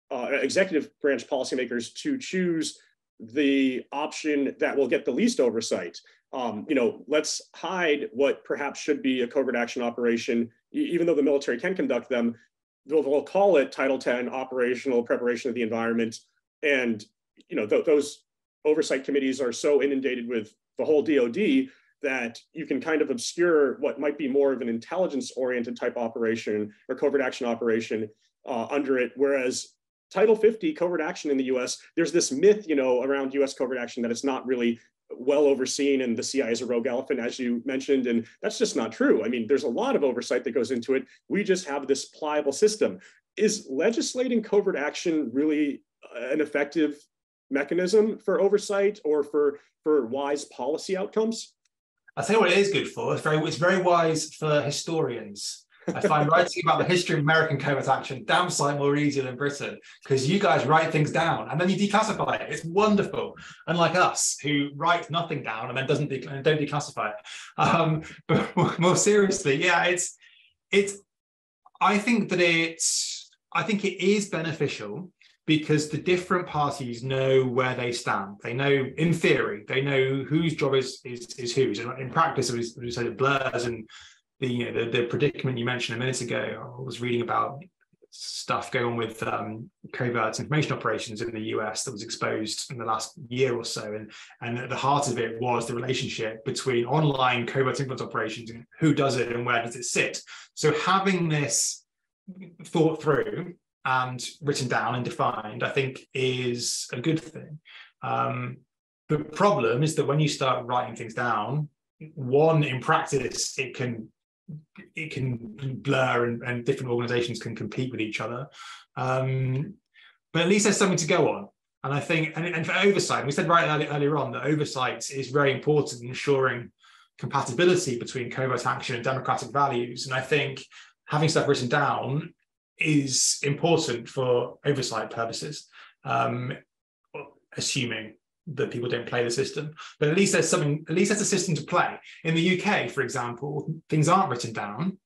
executive branch policymakers to choose the option that will get the least oversight. let's hide what perhaps should be a covert action operation, even though the military can conduct them. They'll call it Title 10 operational preparation of the environment. And, those oversight committees are so inundated with the whole DoD that you can kind of obscure what might be more of an intelligence-oriented type operation or covert action operation under it. Whereas Title 50 covert action in the US, there's this myth, around US covert action that it's not really well overseen and the CIA is a rogue elephant, as you mentioned, and that's just not true. I mean, there's a lot of oversight that goes into it. We just have this pliable system. Is legislating covert action really an effective mechanism for oversight or for wise policy outcomes? I'll tell you what it is good for. It's very wise for historians. I find writing about the history of American covert action damn sight more easier than Britain, because you guys write things down and then you declassify it. It's wonderful. Unlike us, who write nothing down and then don't declassify it. But more seriously, yeah, I think it is beneficial because the different parties know where they stand. They know, in theory, they know whose job is whose. And in practice, it blurs. And the predicament you mentioned a minute ago, I was reading about stuff going on with covert information operations in the US that was exposed in the last year or so. And at the heart of it was the relationship between online covert influence operations and who does it and where does it sit. So having this thought through and written down and defined, I think is a good thing. The problem is that when you start writing things down, one, in practice, it can blur and different organizations can compete with each other. But at least there's something to go on. And I think, and for oversight, we said earlier on that oversight is very important in ensuring compatibility between covert action and democratic values. And I think having stuff written down is important for oversight purposes, assuming that people don't play the system. But at least there's a system to play. In the UK, for example, things aren't written down.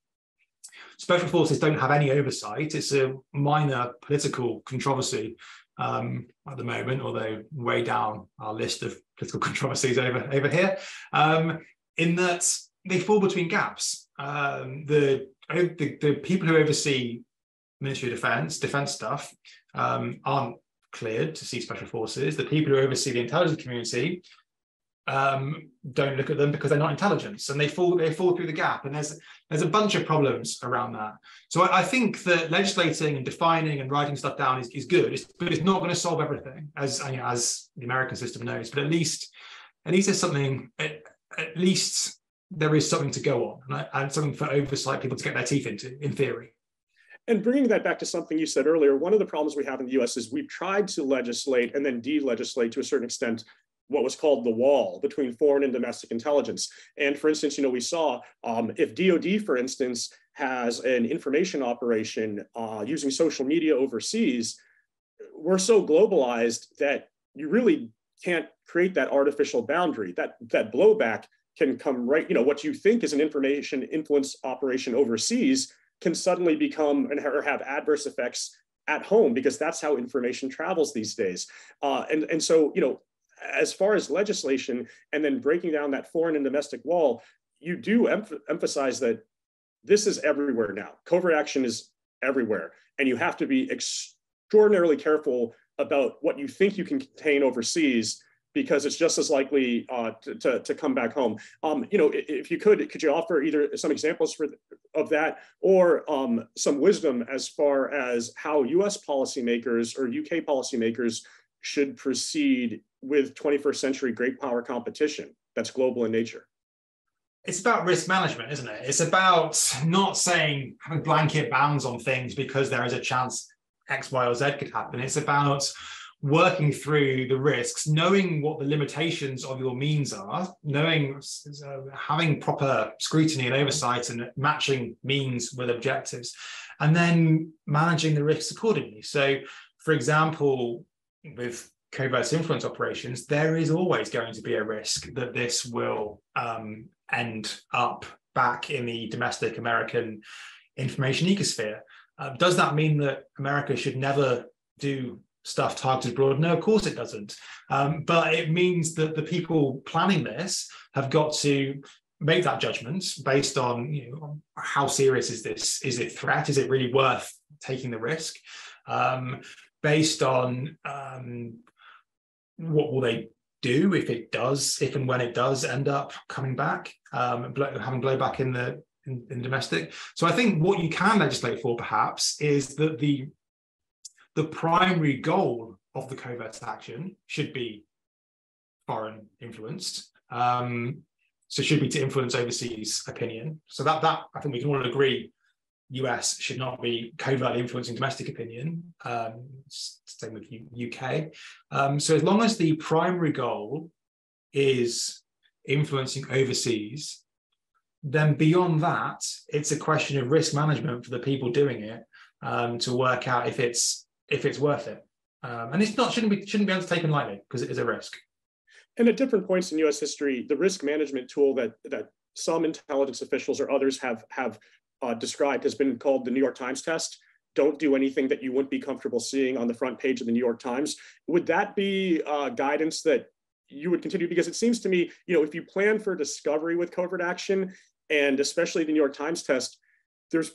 Special forces don't have any oversight. It's a minor political controversy at the moment, although way down our list of political controversies over here, in that they fall between gaps. The people who oversee Ministry of defense stuff aren't cleared to see special forces. The people who oversee the intelligence community don't look at them because they're not intelligence, and they fall through the gap. And there's a bunch of problems around that. So I think that legislating and defining and writing stuff down is good, but it's not going to solve everything, as the American system knows. But at least there's something. At least there is something to go on, and something for oversight people to get their teeth into, in theory. And bringing that back to something you said earlier, one of the problems we have in the US is we've tried to legislate and then de-legislate to a certain extent what was called the wall between foreign and domestic intelligence. And for instance, we saw if DoD, for instance, has an information operation using social media overseas, we're so globalized that you really can't create that artificial boundary. That blowback can come right, what you think is an information influence operation overseas can suddenly become or have adverse effects at home, because that's how information travels these days. And so, as far as legislation and then breaking down that foreign and domestic wall, you do emphasize that this is everywhere now. Covert action is everywhere. And you have to be extraordinarily careful about what you think you can contain overseas, because it's just as likely to come back home. If you could you offer either some examples of that or some wisdom as far as how US policymakers or UK policymakers should proceed with 21st century great power competition that's global in nature? It's about risk management, isn't it? It's about not saying having blanket bans on things because there is a chance X, Y, or Z could happen. It's about working through the risks, knowing what the limitations of your means are, having proper scrutiny and oversight and matching means with objectives, and then managing the risks accordingly. So, for example, with covert influence operations, there is always going to be a risk that this will end up back in the domestic American information ecosphere. Does that mean that America should never do stuff targeted abroad? No, of course it doesn't. But it means that the people planning this have got to make that judgment based on, how serious is this? Is it a threat? Is it really worth taking the risk? Based on what will they do if and when it does end up coming back, having blowback in domestic. So I think what you can legislate for perhaps is that the primary goal of the covert action should be foreign influenced. So should be to influence overseas opinion. So that I think we can all agree US should not be covertly influencing domestic opinion. Same with UK. So as long as the primary goal is influencing overseas, then beyond that, it's a question of risk management for the people doing it to work out if it's worth it. And shouldn't be undertaken lightly because it is a risk. And at different points in US history, the risk management tool that some intelligence officials or others have described has been called the New York Times test. Don't do anything that you wouldn't be comfortable seeing on the front page of the New York Times. Would that be guidance that you would continue? Because it seems to me, if you plan for discovery with covert action, and especially the New York Times test, there's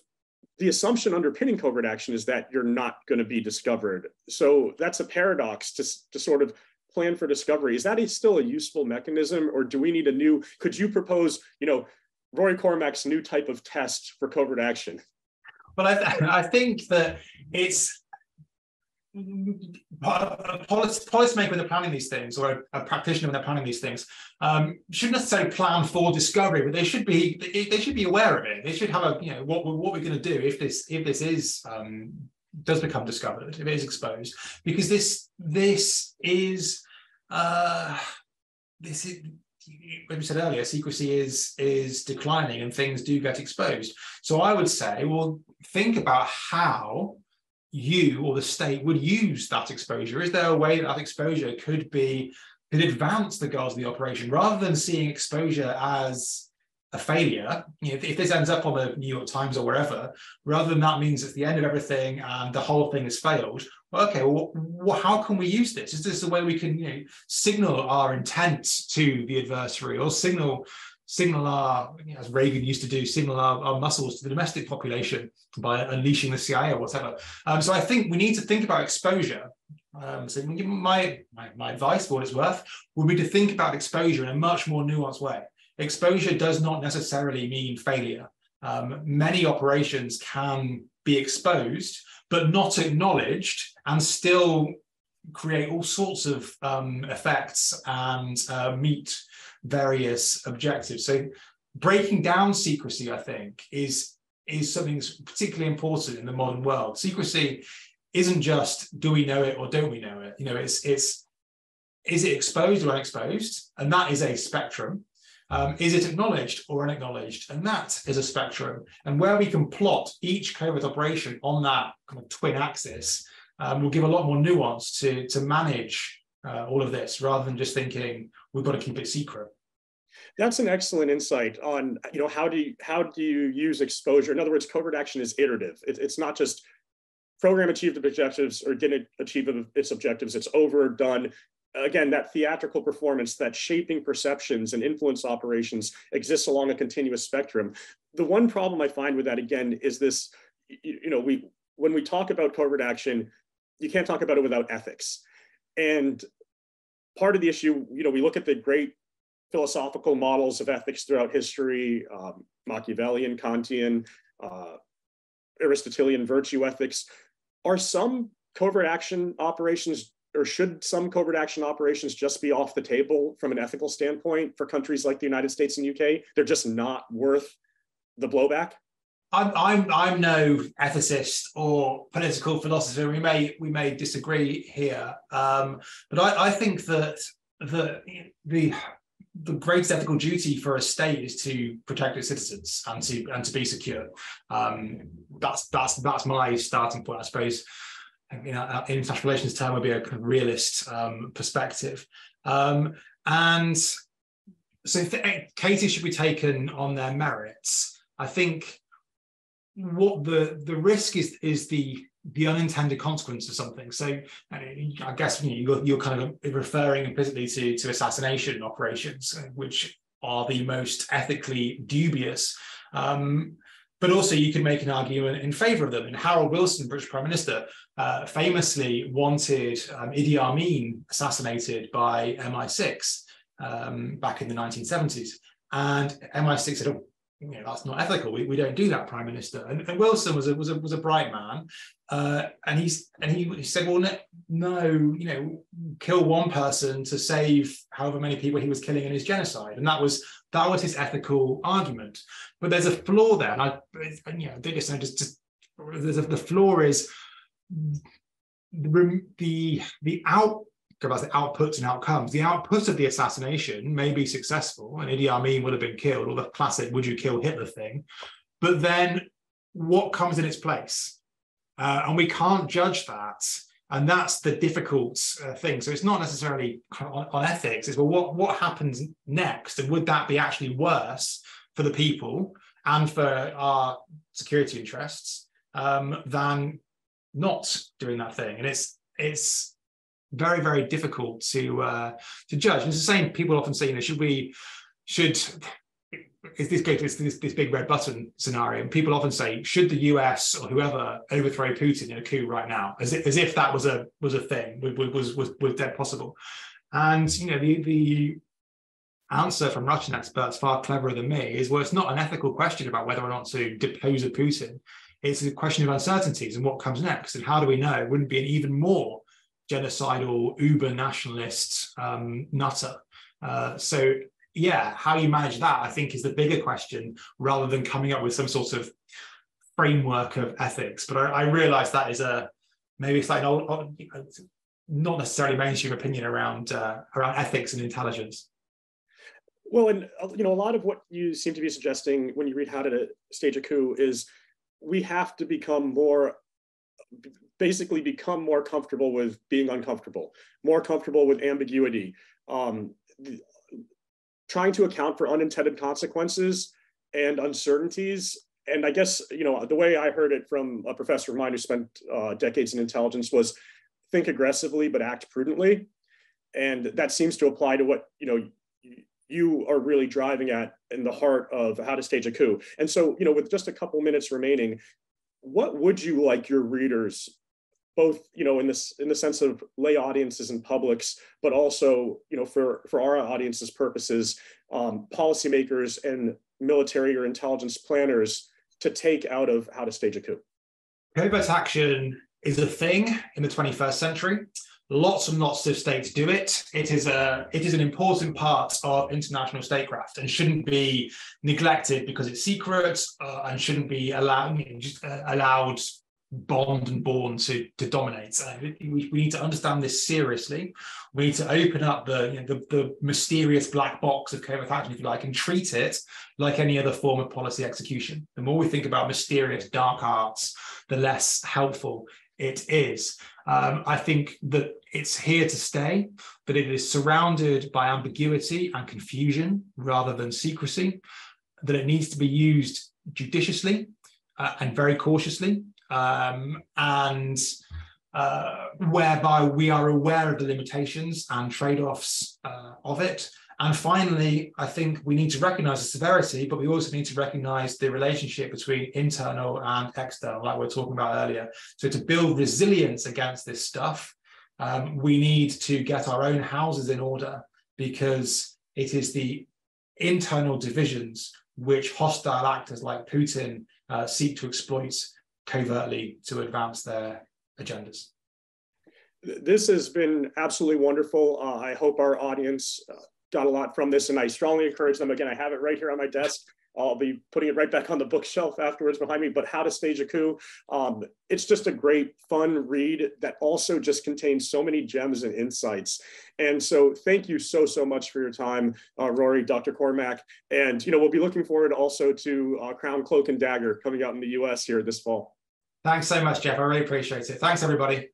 the assumption underpinning covert action is that you're not going to be discovered. So that's a paradox to sort of plan for discovery. Is that still a useful mechanism, or do we need could you propose, Rory Cormac's new type of test for covert action? Well, I think that it's a policymaker when they're planning these things, or a practitioner when they're planning these things, shouldn't necessarily plan for discovery, but they should be aware of it. They should have what we're going to do if this does become discovered, if it is exposed, because this is like we said earlier, secrecy is declining and things do get exposed. So I would say, well, think about how you or the state would use that exposure. Is there a way that exposure could advance the goals of the operation, rather than seeing exposure as a failure? If this ends up on the New York Times or wherever, rather than that means it's the end of everything and the whole thing has failed. Well, okay, well, how can we use this? Is this a way we can signal our intent to the adversary, or signal our, as Reagan used to do, signal our muscles to the domestic population by unleashing the CIA or whatever? So I think we need to think about exposure. So my advice, for what it's worth, would be to think about exposure in a much more nuanced way. Exposure does not necessarily mean failure. Many operations can be exposed but not acknowledged, and still create all sorts of effects and meet various objectives. So breaking down secrecy, I think, is something that's particularly important in the modern world. Secrecy isn't just, do we know it or don't we know it? It's is it exposed or unexposed? And that is a spectrum. Is it acknowledged or unacknowledged? And that is a spectrum. And where we can plot each covert operation on that kind of twin axis will give a lot more nuance to manage all of this, rather than just thinking we've got to keep it secret. That's an excellent insight on how do you use exposure. In other words, covert action is iterative. It's not just program achieved objectives or didn't achieve its objectives. It's over, done. Again, that theatrical performance, that shaping perceptions and influence operations exists along a continuous spectrum. The one problem I find with that, again, is this, when we talk about covert action, you can't talk about it without ethics. And part of the issue, we look at the great philosophical models of ethics throughout history, Machiavellian, Kantian, Aristotelian virtue ethics. Are some covert action operations, or should some covert action operations just be off the table from an ethical standpoint for countries like the United States and UK? They're just not worth the blowback? I'm no ethicist or political philosopher. We may disagree here, but I think that the greatest ethical duty for a state is to protect its citizens and to be secure. That's my starting point, I suppose. In international relations term, would be a kind of realist perspective. And so cases should be taken on their merits. I think what the risk is the the unintended consequence of something. So I guess you're kind of referring implicitly to assassination operations, which are the most ethically dubious. But also you can make an argument in favor of them. And Harold Wilson, British Prime Minister, famously wanted Idi Amin assassinated by MI6 back in the 1970s. And MI6 said, oh, that's not ethical. We don't do that, Prime Minister. And Wilson was a bright man, and he said, well, no, kill one person to save however many people he was killing in his genocide, and that was his ethical argument. But there's a flaw there, and the flaw is the outputs and outcomes. The output of the assassination may be successful, and Idi Amin would have been killed, or the classic "would you kill Hitler" thing. But then, what comes in its place? And we can't judge that, and that's the difficult thing. So it's not necessarily on ethics. It's well, what happens next, and would that be actually worse for the people and for our security interests than not doing that thing? And it's very, very difficult to judge. And it's the same. People often say, is this big red button scenario? And people often say, should the US or whoever overthrow Putin in a coup right now, as if that was a thing, was dead possible? And the answer from Russian experts, far cleverer than me, is, well, it's not an ethical question about whether or not to depose a Putin. It's a question of uncertainties and what comes next, and how do we know it wouldn't be an even more genocidal uber nationalist nutter. So yeah, how you manage that, I think, is the bigger question, rather than coming up with some sort of framework of ethics. But I realize that is maybe it's like not necessarily mainstream opinion around ethics and intelligence. Well, and a lot of what you seem to be suggesting when you read How to Stage a Coup is we have to become more comfortable with being uncomfortable, more comfortable with ambiguity, trying to account for unintended consequences and uncertainties. And I guess, the way I heard it from a professor of mine who spent decades in intelligence was think aggressively, but act prudently. And that seems to apply to what, you are really driving at in the heart of How to Stage a Coup. And so, with just a couple minutes remaining, what would you like your readers, both, in the sense of lay audiences and publics, but also, for our audience's purposes, policymakers and military or intelligence planners, to take out of How to Stage a Coup? Covert action is a thing in the 21st century. Lots and lots of states do it. It is an important part of international statecraft and shouldn't be neglected because it's secret and shouldn't be allowed bond and born to dominate. We need to understand this seriously. We need to open up the mysterious black box of covert action, if you like, and treat it like any other form of policy execution. The more we think about mysterious dark arts, the less helpful it is. I think that it's here to stay, that it is surrounded by ambiguity and confusion rather than secrecy, that it needs to be used judiciously and very cautiously, and whereby we are aware of the limitations and trade-offs of it. And finally, I think we need to recognize the severity, but we also need to recognize the relationship between internal and external, like we were talking about earlier. So to build resilience against this stuff, we need to get our own houses in order, because it is the internal divisions which hostile actors like Putin seek to exploit covertly to advance their agendas. This has been absolutely wonderful. I hope our audience got a lot from this, and I strongly encourage them. Again, I have it right here on my desk. I'll be putting it right back on the bookshelf afterwards behind me, but How to Stage a Coup. It's just a great, fun read that also just contains so many gems and insights. And so thank you so much for your time, Rory, Dr. Cormac. And, we'll be looking forward also to Crown, Cloak, and Dagger coming out in the US here this fall. Thanks so much, Jeff. I really appreciate it. Thanks, everybody.